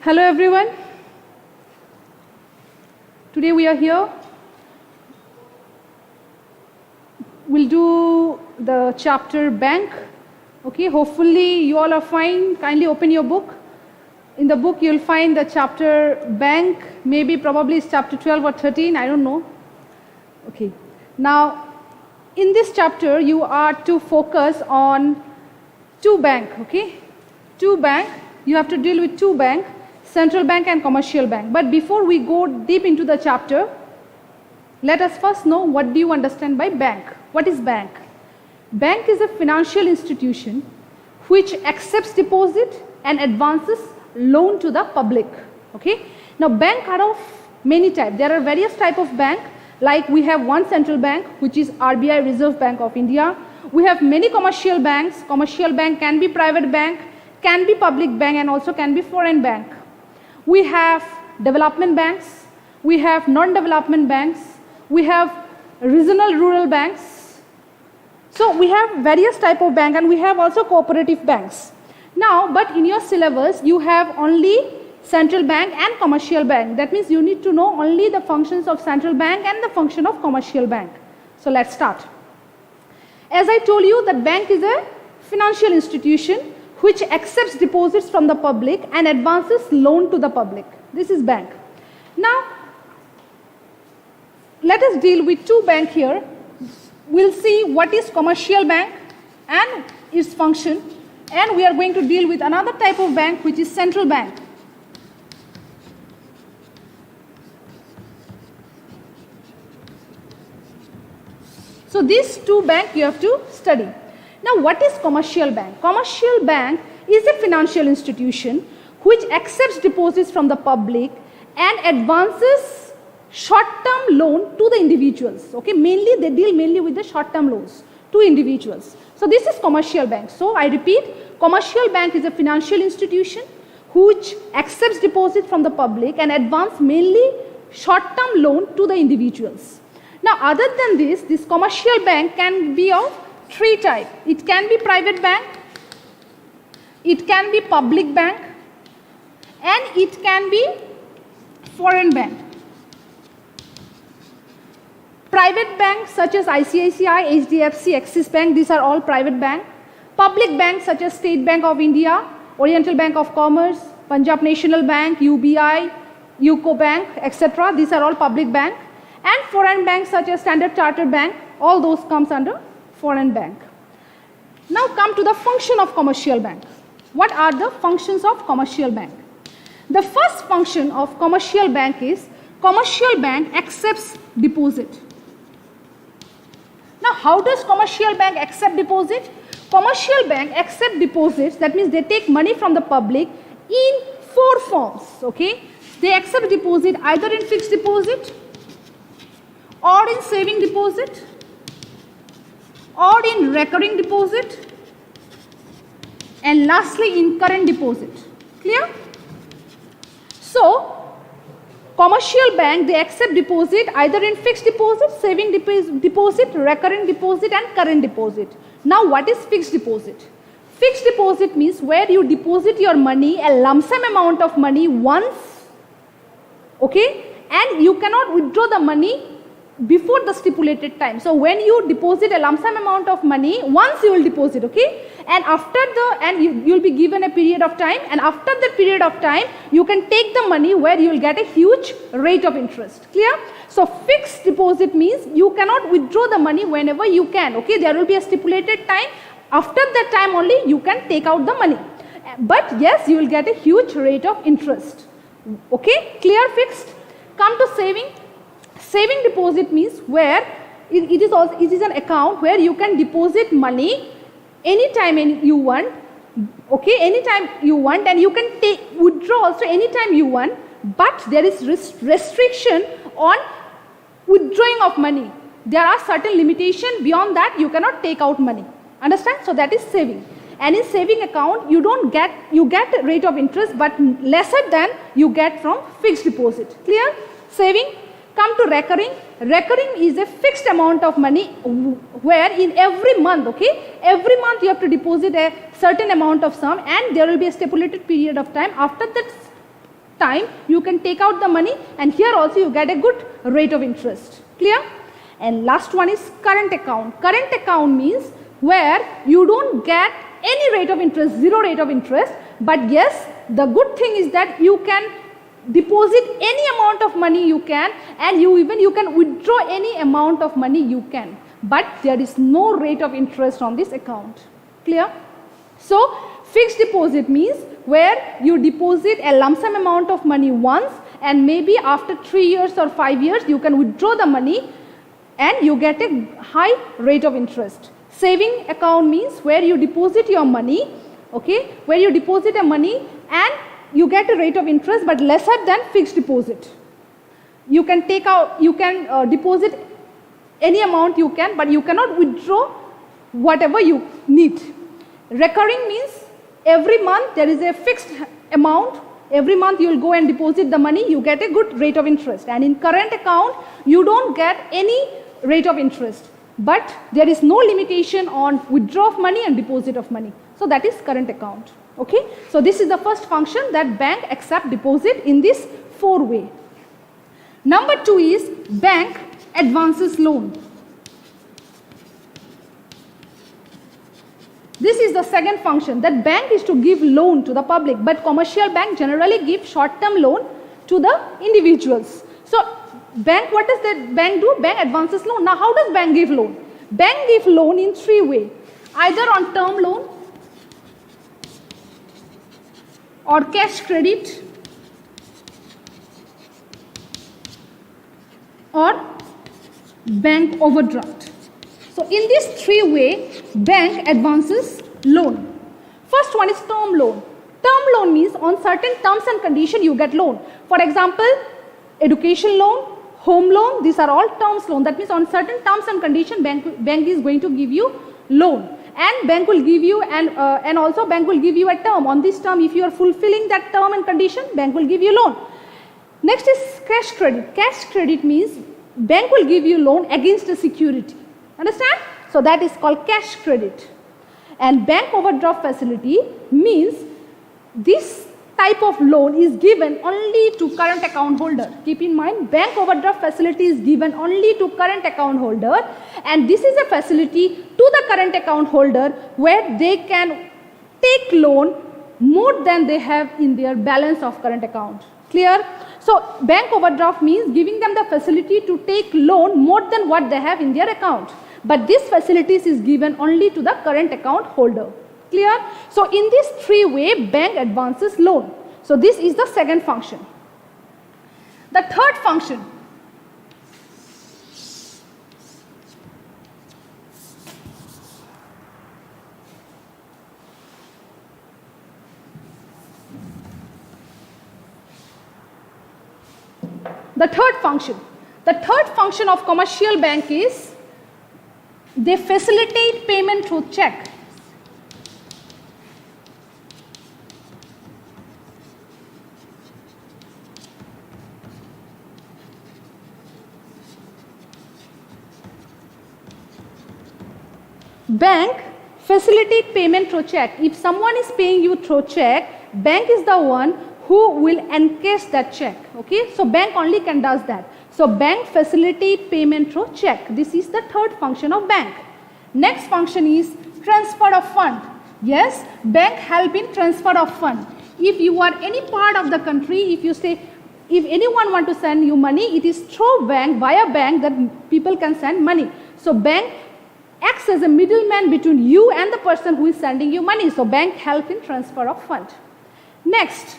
Hello everyone. Today we are here. We'll do the chapter bank. Okay, hopefully you all are fine. Kindly open your book. In the book you'll find the chapter bank. Maybe probably it's chapter 12 or 13, I don't know. Okay. Now in this chapter you are to focus on two bank, okay? Two bank. You have to deal with two bank. Central bank and commercial bank. But before we go deep into the chapter, let us first know what do you understand by bank. What is bank? Bank is a financial institution which accepts deposit and advances loan to the public. Okay. Now bank are of many types. There are various type of bank, like we have one central bank which is RBI, Reserve Bank of India. We have many commercial banks. Commercial bank can be private bank, can be public bank, and also can be foreign bank. We have development banks, we have non-development banks, we have regional rural banks. So we have various type of bank, and we have also cooperative banks. Now, but in your syllabus, you have only central bank and commercial bank. That means you need to know only the functions of central bank and the function of commercial bank. So let's start. As I told you, that bank is a financial institution which accepts deposits from the public and advances loan to the public. This is bank. Now, let us deal with two bank here. We'll see what is commercial bank and its function, and we are going to deal with another type of bank which is central bank. So these two bank you have to study. Now what is commercial bank? Commercial bank is a financial institution which accepts deposits from the public and advances short-term loan to the individuals. Okay, mainly they deal mainly with the short-term loans to individuals. So this is commercial bank. So I repeat, commercial bank is a financial institution which accepts deposit from the public and advance mainly short-term loan to the individuals. Now other than this commercial bank can be of three types. It can be private bank, it can be public bank, and it can be foreign bank. Private banks such as ICICI, HDFC, Axis Bank, these are all private bank. Public banks such as State Bank of India, Oriental Bank of Commerce, Punjab National Bank, UBI, UCO Bank, etc. These are all public bank. And foreign banks such as Standard Chartered Bank, all those comes under foreign bank. Now come to the function of commercial bank. What are the functions of commercial bank? The first function of commercial bank is commercial bank accepts deposit. Now how does commercial bank accept deposit? Commercial bank accept deposits, that means they take money from the public in four forms. Okay, they accept deposit either in fixed deposit or in saving deposit or in recurring deposit, and lastly in current deposit. Clear? So commercial bank, they accept deposit either in fixed deposit, saving deposit, recurring deposit, and current deposit. Now what is fixed deposit? Fixed deposit means where you deposit your money, a lump sum amount of money once, okay, and you cannot withdraw the money before the stipulated time. So when you deposit a lump sum amount of money, once you will deposit, okay, and after you will be given a period of time, and after that period of time you can take the money where you will get a huge rate of interest. Clear? So fixed deposit means you cannot withdraw the money whenever you can, okay, there will be a stipulated time. After that time only you can take out the money, but yes, you will get a huge rate of interest. Okay, clear? Fixed. Come to saving. Saving deposit means where it is an account where you can deposit money anytime you want, okay, anytime you want, and you can withdraw also anytime you want, but there is restriction on withdrawing of money. There are certain limitations, beyond that you cannot take out money. Understand? So that is saving. And in saving account you get rate of interest, but lesser than you get from fixed deposit. Clear? Saving. Come to recurring. Recurring is a fixed amount of money where in every month, okay, every month you have to deposit a certain amount of sum, and there will be a stipulated period of time. After that time you can take out the money, and here also you get a good rate of interest. Clear? And last one is current account. Current account means where you don't get any rate of interest, zero rate of interest, but yes, the good thing is that you can deposit any amount of money you can, and you can withdraw any amount of money you can, but there is no rate of interest on this account. Clear? So fixed deposit means where you deposit a lump sum amount of money once, and maybe after 3 years or 5 years you can withdraw the money and you get a high rate of interest. Saving account means where you deposit your money, okay, where you deposit a money and you get a rate of interest but lesser than fixed deposit. You can take out, you can deposit any amount you can, but you cannot withdraw whatever you need. Recurring means every month there is a fixed amount. Every month you will go and deposit the money, you get a good rate of interest. And in current account, you don't get any rate of interest. But there is no limitation on withdraw of money and deposit of money. So that is current account. Okay. So this is the first function, that bank accept deposit in this 4-way. Number 2 is bank advances loan. This is the second function, that bank is to give loan to the public, but commercial bank generally give short-term loan to the individuals. So bank, what does the bank do? Bank advances loan. Now how does bank give loan? Bank give loan in 3 ways, either on term loan or cash credit or bank overdraft. So in this 3 way, bank advances loan. First one is term loan. Term loan means on certain terms and conditions you get loan. For example, education loan, home loan, these are all terms loan. That means on certain terms and conditions bank is going to give you loan. And bank will give you and also bank will give you a term. On this term, if you are fulfilling that term and condition, bank will give you loan. Next is cash credit. Cash credit means bank will give you loan against a security. Understand? So that is called cash credit. And bank overdraft facility means this type of loan is given only to current account holder. Keep in mind, bank overdraft facility is given only to current account holder, and this is a facility to the current account holder where they can take loan more than they have in their balance of current account. Clear? So bank overdraft means giving them the facility to take loan more than what they have in their account. But this facilities is given only to the current account holder. Clear? So in this 3 way, bank advances loan. So this is the second function. The third function. The third function of commercial bank is they facilitate payment through check. Bank facilitate payment through check. If someone is paying you through check, bank is the one who will encash that check. Okay, so bank only can does that. So bank facilitate payment through check. This is the third function of bank. Next function is transfer of fund. Yes, bank help in transfer of fund. If you are any part of the country, if you say, if anyone want to send you money, it is through bank, via bank that people can send money. So bank acts as a middleman between you and the person who is sending you money. So bank help in transfer of fund. Next,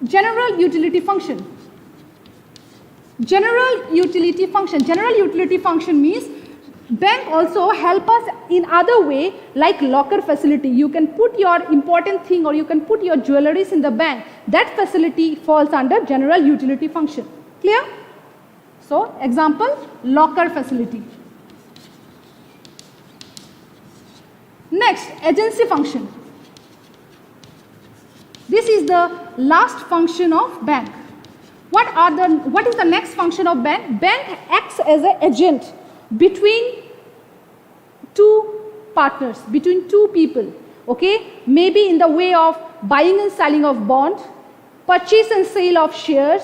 general utility function. General utility function. General utility function means bank also help us in other way, like locker facility. You can put your important thing or you can put your jewelries in the bank. That facility falls under general utility function. Clear? So example, locker facility. Next, agency function. This is the last function of bank. What is the next function of bank? Bank acts as an agent between two partners, between two people. okay, maybe in the way of buying and selling of bond, purchase and sale of shares,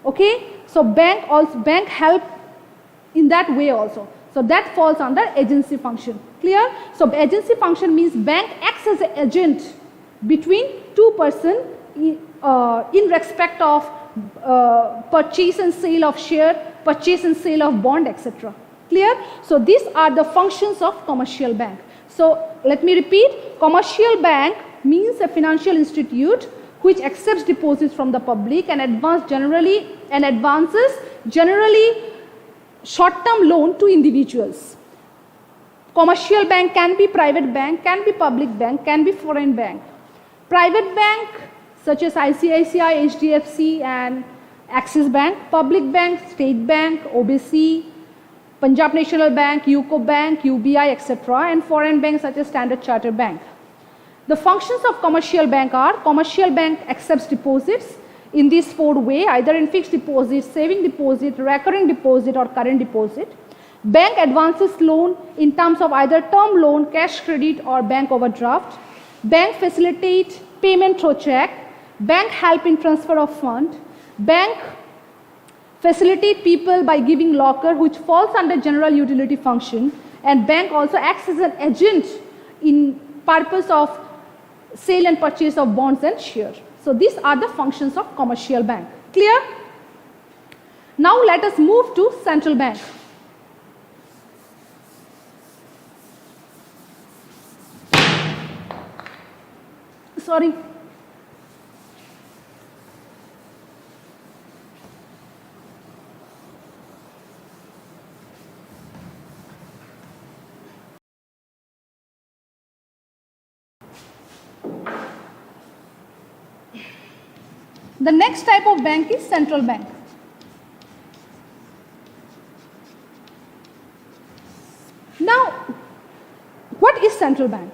okay. So bank help in that way also. So that falls under agency function. Clear? So agency function means bank acts as an agent between two persons in respect of purchase and sale of share, purchase and sale of bond, etc. Clear? So these are the functions of commercial bank. So let me repeat, commercial bank means a financial institute which accepts deposits from the public and advances generally short-term loan to individuals. Commercial bank can be private bank, can be public bank, can be foreign bank. Private bank such as ICICI, HDFC and Axis Bank. Public bank, State Bank, OBC, Punjab National Bank, UCO Bank, UBI, etc. and foreign banks such as Standard Chartered Bank. The functions of commercial bank are: commercial bank accepts deposits in these four ways, either in fixed deposit, saving deposit, recurring deposit or current deposit. Bank advances loan in terms of either term loan, cash credit or bank overdraft. Bank facilitate payment through check. Bank help in transfer of fund. Bank facilitate people by giving locker, which falls under general utility function, and bank also acts as an agent in purpose of sale and purchase of bonds and shares. So these are the functions of commercial bank. Clear? Now let us move to central bank. Sorry. The next type of bank is central bank. Now, what is central bank?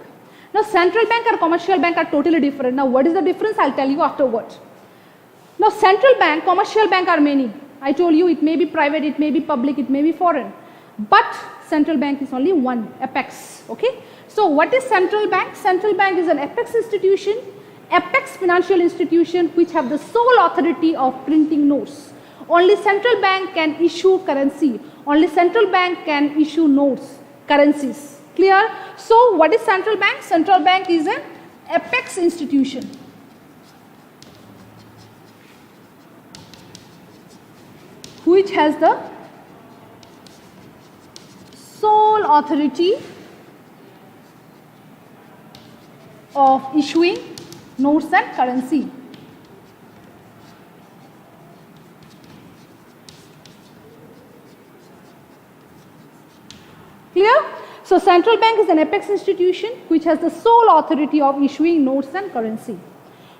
Now, central bank and commercial bank are totally different. Now, what is the difference? I'll tell you afterward. Now, central bank, commercial bank are many. I told you it may be private, it may be public, it may be foreign. But central bank is only one, apex. Okay. So, what is central bank? Central bank is an apex institution, apex financial institution which have the sole authority of printing notes. Only central bank can issue currency. Only central bank can issue notes, currencies. Clear? So what is central bank? Central bank is an apex institution. Which has the sole authority of issuing notes and currency. Clear? So central bank is an apex institution which has the sole authority of issuing notes and currency.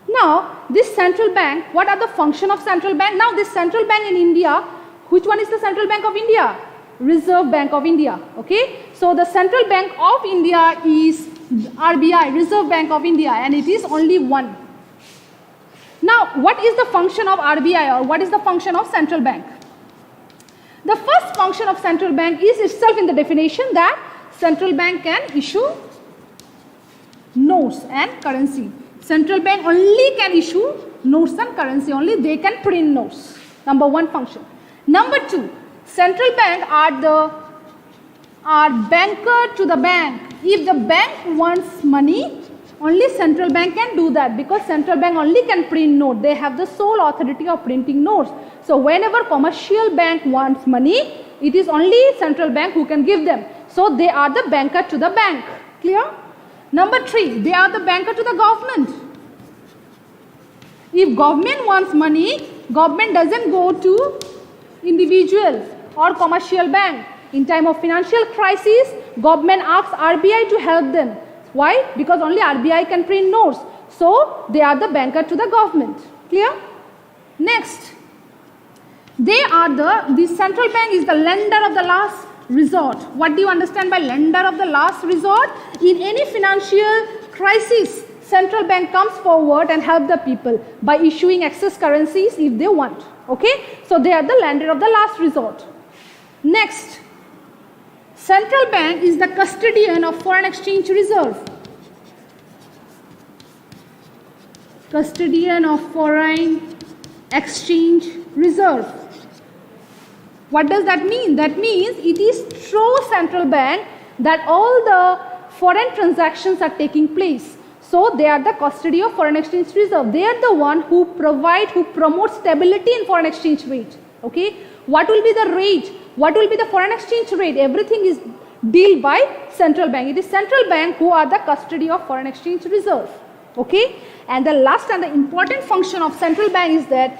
Now this central bank, what are the function of central bank? Now this central bank in India, which one is the central bank of India? Reserve Bank of India. Okay. So the central bank of India is RBI, Reserve Bank of India, and it is only one. Now, what is the function of RBI or what is the function of central bank? The first function of central bank is itself in the definition that central bank can issue notes and currency. Central bank only can issue notes and currency, only they can print notes. Number one function. Number two, central bank are banker to the bank. If the bank wants money, only central bank can do that, because central bank only can print note. They have the sole authority of printing notes. So whenever commercial bank wants money, it is only central bank who can give them. So they are the banker to the bank. Clear? Number three, they are the banker to the government. If government wants money, government doesn't go to individuals or commercial bank. In time of financial crisis, government asks RBI to help them. Why? Because only RBI can print notes. So they are the banker to the government. Clear? Next, the central bank is the lender of the last resort. What do you understand by lender of the last resort? In any financial crisis, central bank comes forward and help the people by issuing excess currencies if they want. Okay? So they are the lender of the last resort. Next, central bank is the custodian of foreign exchange reserve. custodian of foreign exchange reserve. What does that mean? That means it is through central bank that all the foreign transactions are taking place. So they are the custody of foreign exchange reserve. They are the one who promote stability in foreign exchange rate. Okay, what will be the rate? What will be the foreign exchange rate? Everything is dealt by central bank. It is central bank who are the custody of foreign exchange reserve. Okay, and the last and the important function of central bank is that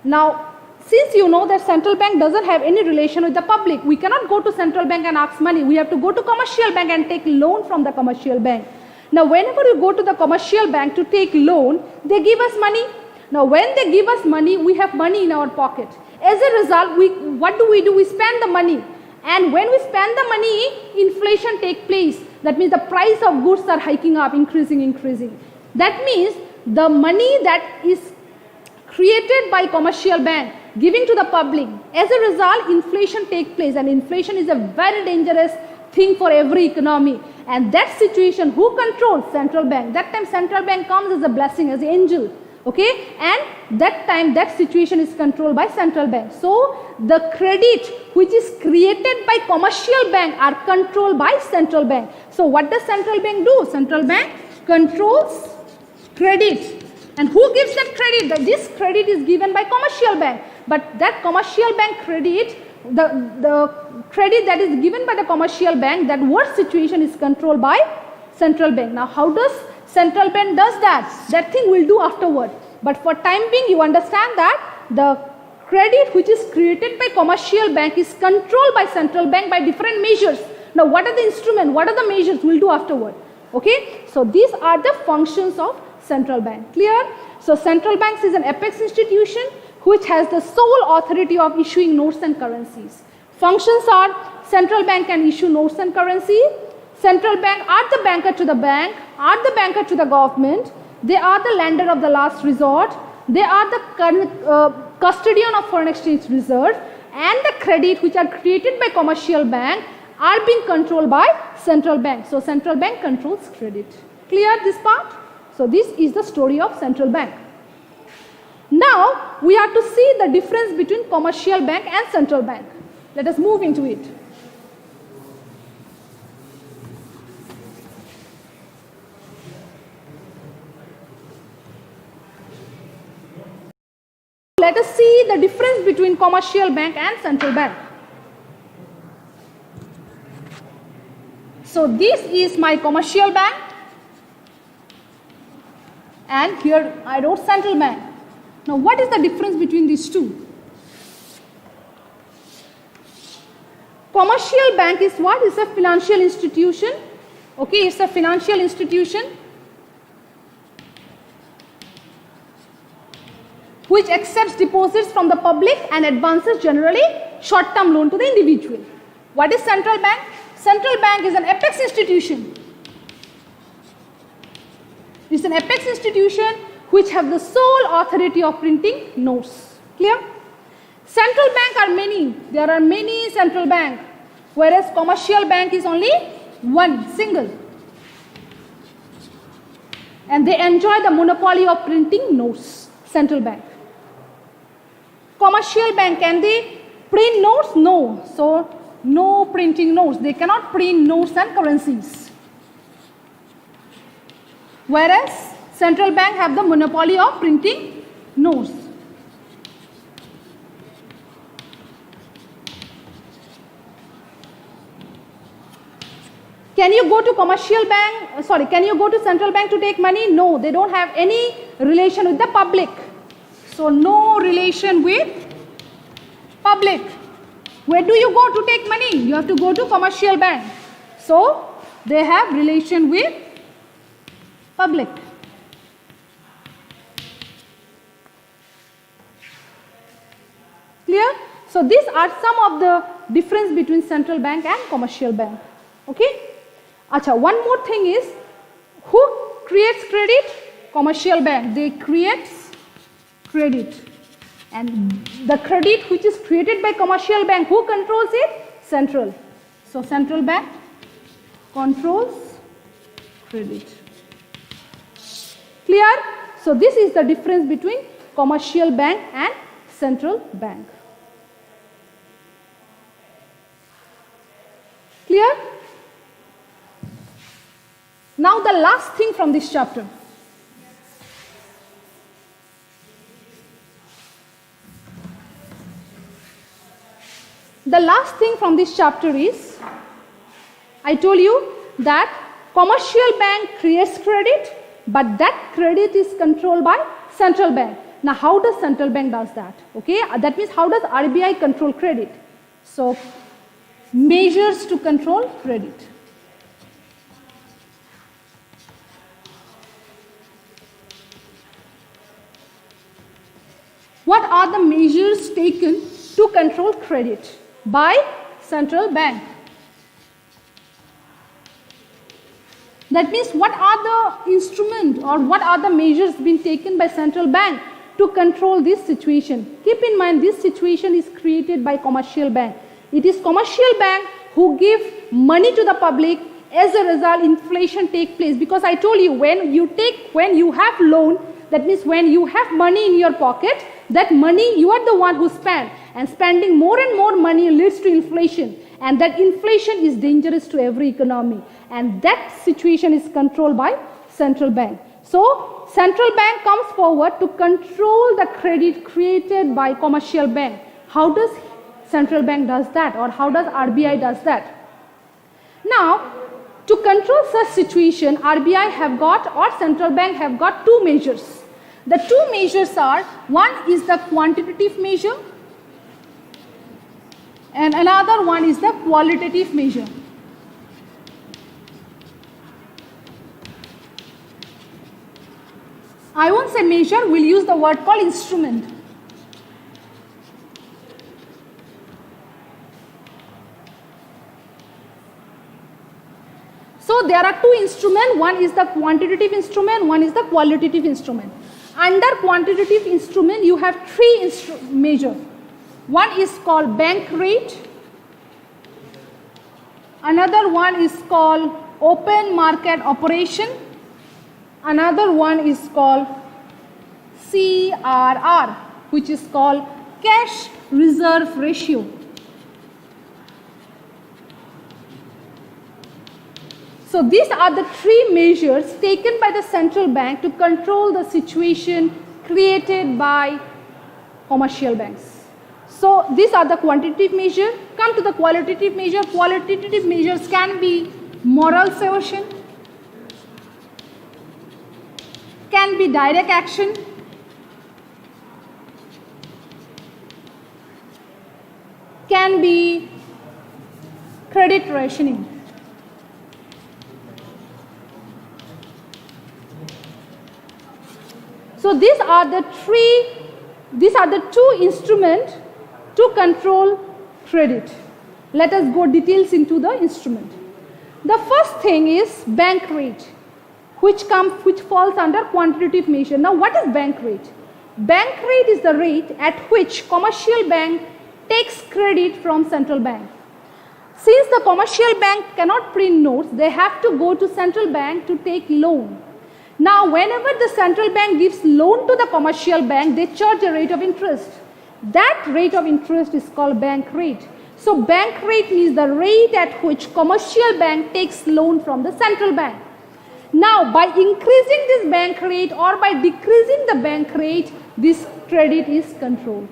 now, since you know that central bank doesn't have any relation with the public, we cannot go to central bank and ask money. We have to go to commercial bank and take loan from the commercial bank. Now, whenever you go to the commercial bank to take loan, they give us money. Now, when they give us money, we have money in our pocket. As a result, what do? We spend the money. And when we spend the money, inflation takes place. That means the price of goods are hiking up, increasing. That means the money that is created by commercial bank giving to the public, as a result inflation takes place, and inflation is a very dangerous thing for every economy. And that situation, who controls? Central bank. That time central bank comes as a blessing, as an angel. Okay, and that time that situation is controlled by central bank. So the credit which is created by commercial bank are controlled by central bank. So what does central bank do? Central bank controls credit. And who gives that credit? This credit is given by commercial bank. But that commercial bank credit, the credit that is given by the commercial bank, that worst situation is controlled by central bank. Now how does central bank does that? That thing we'll do afterward. But for time being, you understand that the credit which is created by commercial bank is controlled by central bank by different measures. Now what are the instruments? What are the measures? We'll do afterward. Okay. So these are the functions of central bank. Clear? So central banks is an apex institution which has the sole authority of issuing notes and currencies. Functions are: central bank can issue notes and currency. Central bank are the banker to the bank, are the banker to the government. They are the lender of the last resort. They are the custodian of foreign exchange reserve, and the credit which are created by commercial bank are being controlled by central bank. So central bank controls credit. Clear this part? So this is the story of central bank. Now we have to see the difference between commercial bank and central bank. Let us move into it. Let us see the difference between commercial bank and central bank. So this is my commercial bank, and here I wrote central bank. Now what is the difference between these two? Commercial bank is what? It's a financial institution. Okay, it's a financial institution which accepts deposits from the public and advances generally short-term loan to the individual. What is central bank? Central bank is an apex institution. It's an apex institution which have the sole authority of printing notes. Clear? Central bank are many. There are many central bank, whereas commercial bank is only one, single. And they enjoy the monopoly of printing notes. Central bank. Commercial bank, can they print notes? No. So no printing notes. They cannot print notes and currencies. Whereas central bank have the monopoly of printing notes. Can you go to commercial bank, can you go to central bank to take money? No, they don't have any relation with the public. So no relation with public. Where do you go to take money? You have to go to commercial bank. So they have relation with public. Clear? So these are some of the difference between central bank and commercial bank. Okay? Acha, one more thing is, who creates credit? Commercial bank. They create credit. And the credit which is created by commercial bank, who controls it? Central. So central bank controls credit. Clear? So this is the difference between commercial bank and central bank. Clear? Now the last thing from this chapter. The last thing from this chapter is, I told you that commercial bank creates credit, but that credit is controlled by central bank. Now how does central bank does that? Okay, that means how does RBI control credit? So measures to control credit. What are the measures taken to control credit by central bank? That means what are the instruments or what are the measures being taken by central bank to control this situation? Keep in mind, this situation is created by commercial bank. It is commercial bank who give money to the public. As a result, inflation take place, because I told you, when you have loan, that means when you have money in your pocket, that money you are the one who spend, and spending more and more money leads to inflation, and that inflation is dangerous to every economy, and that situation is controlled by central bank. So central bank comes forward to control the credit created by commercial bank. How does central bank does that, or how does RBI does that? Now, to control such situation, RBI have got, or central bank have got, two measures. The two measures are, one is the quantitative measure and another one is the qualitative measure. I won't say measure, we'll use the word called instrument. So there are two instruments, one is the quantitative instrument, one is the qualitative instrument. Under quantitative instrument, you have three measures. One is called bank rate, another one is called open market operation, another one is called CRR, which is called cash reserve ratio. So these are the three measures taken by the central bank to control the situation created by commercial banks. So these are the quantitative measures. Come to the qualitative measure. Qualitative measures can be moral suasion, can be direct action, can be credit rationing. So these are the two instruments to control credit. Let us go details into the instrument. The first thing is bank rate, which falls under quantitative measure. Now what is bank rate? Bank rate is the rate at which commercial bank takes credit from central bank. Since the commercial bank cannot print notes, they have to go to central bank to take loan. Now, whenever the central bank gives loan to the commercial bank, they charge a rate of interest. That rate of interest is called bank rate. So, bank rate means the rate at which commercial bank takes loan from the central bank. Now, by increasing this bank rate or by decreasing the bank rate, this credit is controlled.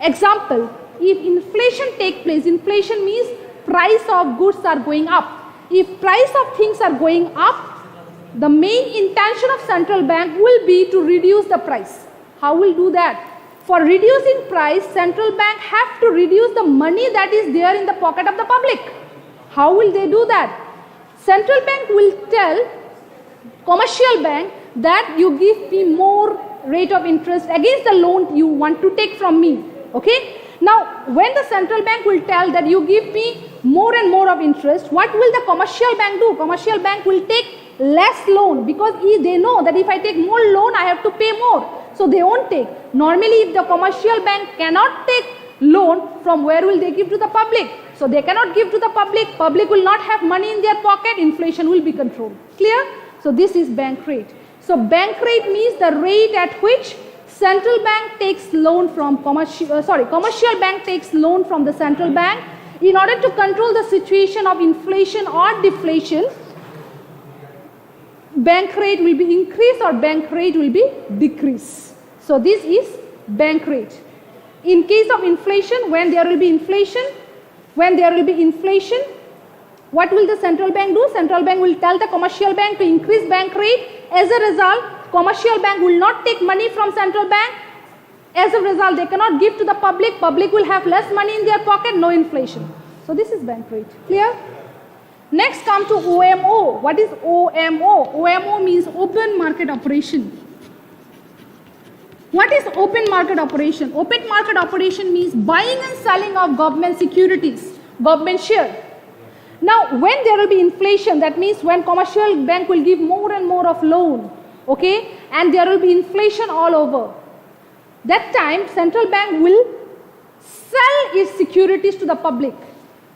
Example, if inflation takes place, inflation means price of goods are going up. If price of things are going up, the main intention of central bank will be to reduce the price. How will do that? For reducing price, central bank have to reduce the money that is there in the pocket of the public. How will they do that? Central bank will tell commercial bank that you give me more rate of interest against the loan you want to take from me. Okay? Now, when the central bank will tell that you give me more and more of interest, what will the commercial bank do? Commercial bank will take less loan, because they know that if I take more loan, I have to pay more. So they won't take. Normally, if the commercial bank cannot take loan, from where will they give to the public? So they cannot give to the public. Public will not have money in their pocket. Inflation will be controlled. Clear? So this is bank rate. So bank rate means the rate at which central bank takes loan from commercial bank takes loan from the central bank in order to control the situation of inflation or deflation. Bank rate will be increased or bank rate will be decreased. So this is bank rate. In case of inflation, when there will be inflation, what will the central bank do? Central bank will tell the commercial bank to increase bank rate. As a result, commercial bank will not take money from central bank. As a result, they cannot give to the public. Public will have less money in their pocket, no inflation. So this is bank rate. Clear? Next come to OMO. What is OMO? OMO means open market operation. What is open market operation? Open market operation means buying and selling of government securities, government share. Now when there will be inflation, that means when commercial bank will give more and more of loan, okay, and there will be inflation all over. That time central bank will sell its securities to the public.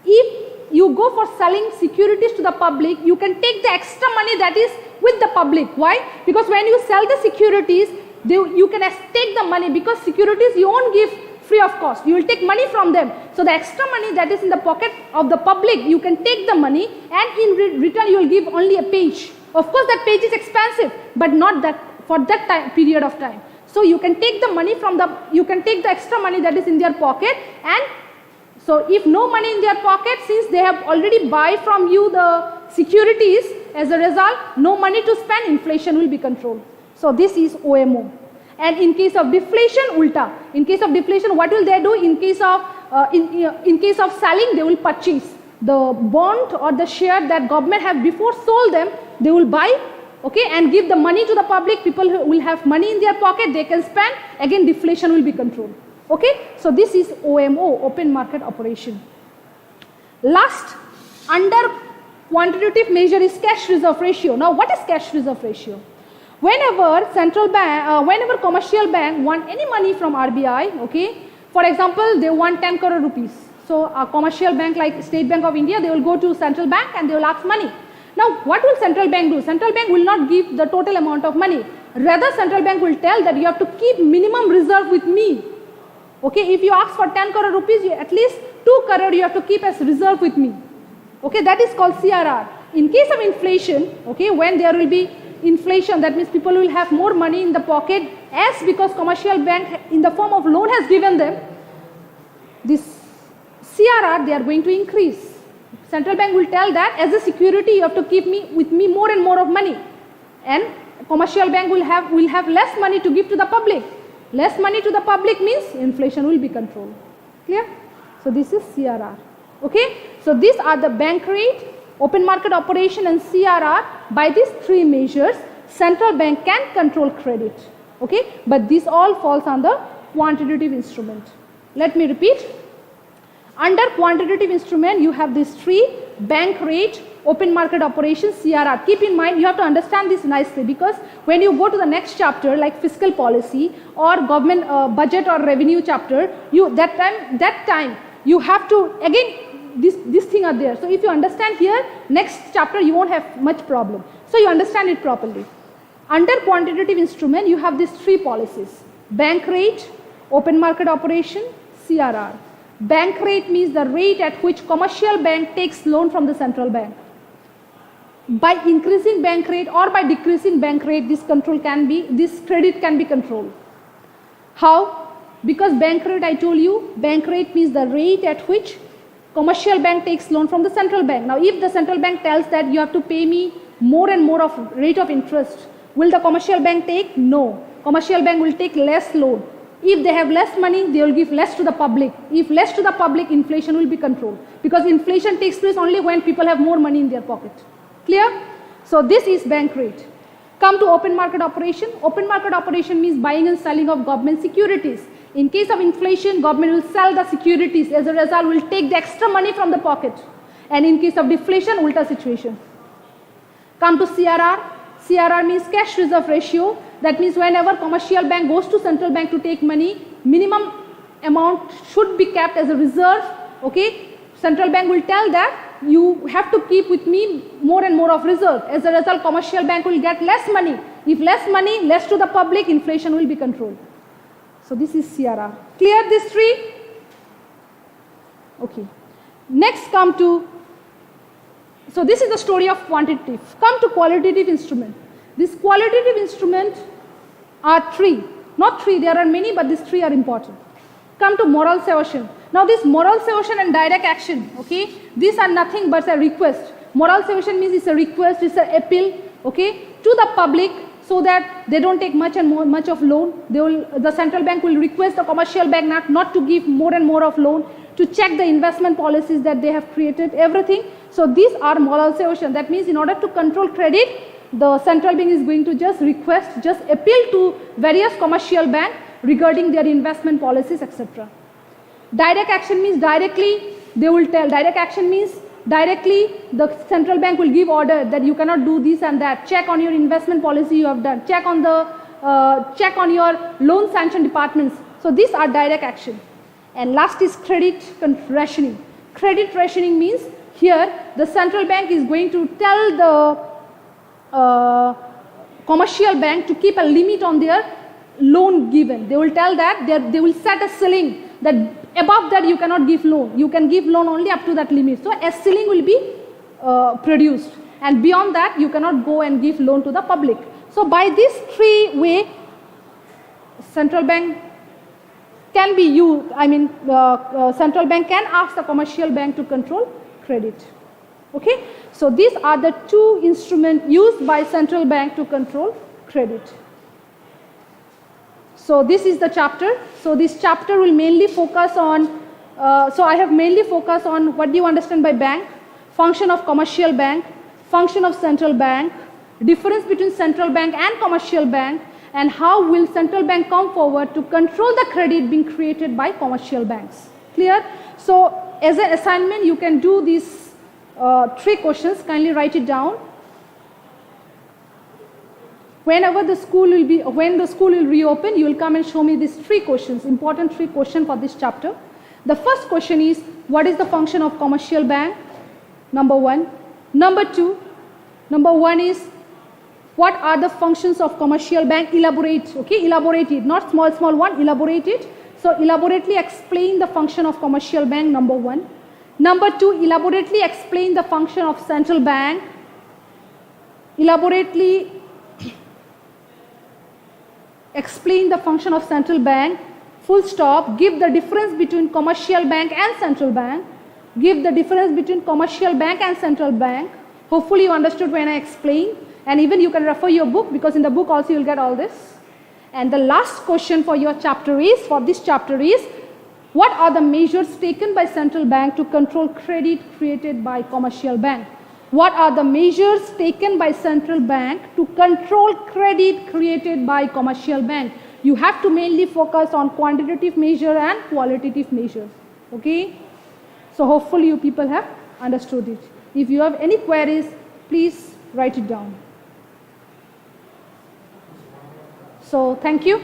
If you go for selling securities to the public, you can take the extra money that is with the public. Why? Because when you sell the securities, you can take the money, because securities you won't give free of cost. You will take money from them. So the extra money that is in the pocket of the public, you can take the money, and in return you will give only a page. Of course that page is expensive, but not that for that time, period of time. So you can take the money from you can take the extra money that is in their pocket, and so if no money in their pocket, since they have already buy from you the securities, as a result, no money to spend, inflation will be controlled. So this is OMO. And in case of deflation, ulta. In case of deflation, what will they do? In case of selling, they will purchase the bond or the share that government have before sold them. They will buy, okay, and give the money to the public. People will have money in their pocket, they can spend. Again, deflation will be controlled. Okay, so this is OMO, open market operation. Last, under quantitative measure is cash reserve ratio. Now, what is cash reserve ratio? Whenever whenever commercial bank want any money from RBI, okay, for example, they want 10 crore rupees. So a commercial bank like State Bank of India, they will go to central bank and they will ask money. Now, what will central bank do? Central bank will not give the total amount of money. Rather, central bank will tell that you have to keep minimum reserve with me. Okay, if you ask for 10 crore rupees, at least 2 crore you have to keep as reserve with me. Okay, that is called CRR. In case of inflation, okay, when there will be inflation, that means people will have more money in the pocket, as because commercial bank in the form of loan has given them, this CRR they are going to increase. Central bank will tell that as a security you have to keep with me more and more of money, and commercial bank will have less money to give to the public. Less money to the public means inflation will be controlled. Clear? So this is CRR. Okay? So these are the bank rate, open market operation and CRR. By these three measures, central bank can control credit. Okay? But this all falls under quantitative instrument. Let me repeat. Under quantitative instrument, you have these three: bank rate, open market operation, CRR. Keep in mind, you have to understand this nicely, because when you go to the next chapter like fiscal policy or government budget or revenue chapter, that time you have to, again, this thing are there. So if you understand here, next chapter you won't have much problem. So you understand it properly. Under quantitative instrument, you have these three policies: bank rate, open market operation, CRR. Bank rate means the rate at which commercial bank takes loan from the central bank. By increasing bank rate or by decreasing bank rate, this credit can be controlled. How? Because bank rate, I told you, bank rate means the rate at which commercial bank takes loan from the central bank. Now, if the central bank tells that you have to pay me more and more of rate of interest, will the commercial bank take? No. Commercial bank will take less loan. If they have less money, they will give less to the public. If less to the public, inflation will be controlled. Because inflation takes place only when people have more money in their pocket. Clear? So this is bank rate. Come to open market operation. Open market operation means buying and selling of government securities. In case of inflation, government will sell the securities. As a result, will take the extra money from the pocket. And in case of deflation, ulta situation. Come to CRR. CRR means cash reserve ratio. That means whenever commercial bank goes to central bank to take money, minimum amount should be kept as a reserve. Okay, central bank will tell that you have to keep with me more and more of reserve. As a result, commercial bank will get less money. If less money, less to the public, inflation will be controlled. So this is CRR. Clear this three? Okay. Next come to, so this is the story of quantitative. Come to qualitative instrument. This qualitative instrument are three. Not three, there are many, but these three are important. Come to moral suasion. Now this moral suasion and direct action, okay, these are nothing but a request. Moral suasion means it's a request, it's an appeal, okay, to the public so that they don't take much of loan. The central bank will request the commercial bank not to give more and more of loan, to check the investment policies that they have created, everything. So these are moral suasion. That means in order to control credit, the central bank is going to just appeal to various commercial banks regarding their investment policies, etc. Direct action means directly they will tell. Direct action means directly the central bank will give order that you cannot do this and that. Check on your investment policy you have done. Check on your loan sanction departments. So these are direct action. And last is credit rationing. Credit rationing means here the central bank is going to tell the commercial bank to keep a limit on their loan given. They will tell that they will set a ceiling that above that you cannot give loan. You can give loan only up to that limit. So a ceiling will be produced, and beyond that you cannot go and give loan to the public. So by this three way, central bank can be used. Central bank can ask the commercial bank to control credit. Okay. So these are the two instruments used by central bank to control credit. So this is the chapter. So this chapter will mainly focus on, so I have mainly focused on what do you understand by bank, function of commercial bank, function of central bank, difference between central bank and commercial bank, and how will central bank come forward to control the credit being created by commercial banks. Clear? So as an assignment you can do these three questions. Kindly write it down. When the school will reopen, you will come and show me these three questions, important three questions for this chapter. The first question is, what is the function of commercial bank? Number one. Number one is, what are the functions of commercial bank? Elaborate, okay, elaborate it, not small one, elaborate it. So elaborately explain the function of commercial bank, number one. Number two, elaborately explain the function of central bank. Elaborately explain the function of central bank, full stop. Give the difference between commercial bank and central bank. Give the difference between commercial bank and central bank. Hopefully you understood when I explained, and even you can refer your book, because in the book also you will get all this. And the last question for your chapter is, what are the measures taken by central bank to control credit created by commercial bank? What are the measures taken by central bank to control credit created by commercial bank? You have to mainly focus on quantitative measure and qualitative measures. Okay? So hopefully you people have understood it. If you have any queries, please write it down. So thank you.